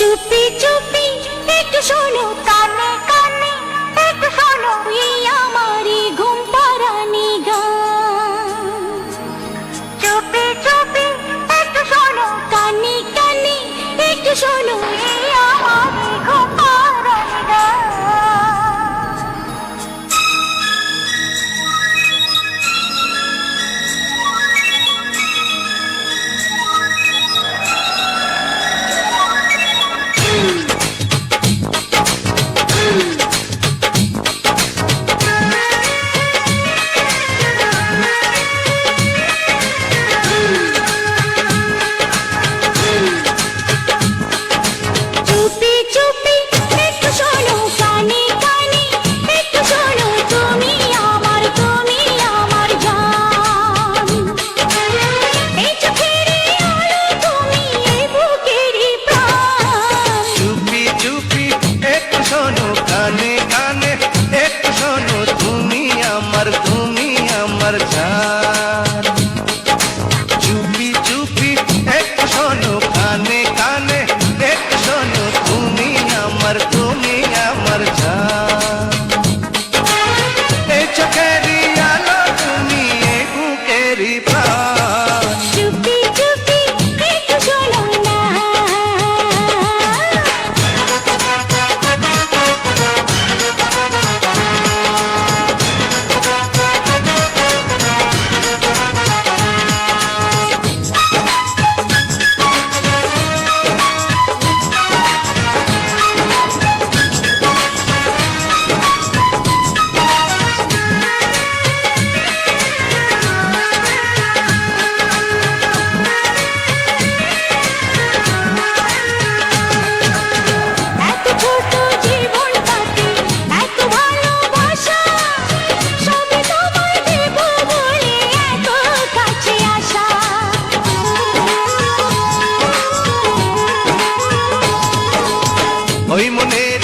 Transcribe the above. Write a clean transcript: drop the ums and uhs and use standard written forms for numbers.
চুপি চুপি একটু শোনো, কানে কানে একটু শোনো, এই আমারই ঘুম পাড়ানি গান। চুপি চুপি একটু শোনো, কানে কানে একটু শোনো, এই আমারই ঘুম পাড়ানি গান। চুপি চুপি একটু শোনো, কানে কানে একটু শোনো, তুমি আমার জান। এই চোখেরই আলো, তুমি এই বুকেরই প্রাণ। চুপি চুপি একটু শোনো, কানে কানে একটু শোনো, তুমি আমার জান। চুপি চুপি একটু শোনো, কানে কানে একটু শোনো, তুমি আমার জান। এই চোখেরই আলো, তুমি এই বুকেরই প্রাণ। চুপি চুপি একটু শোনো না। এত ছোট জীবনটাতে এত ভালোবাসা, সবই তোমায় দেব বলে এত কাছে আসা। ওই মনের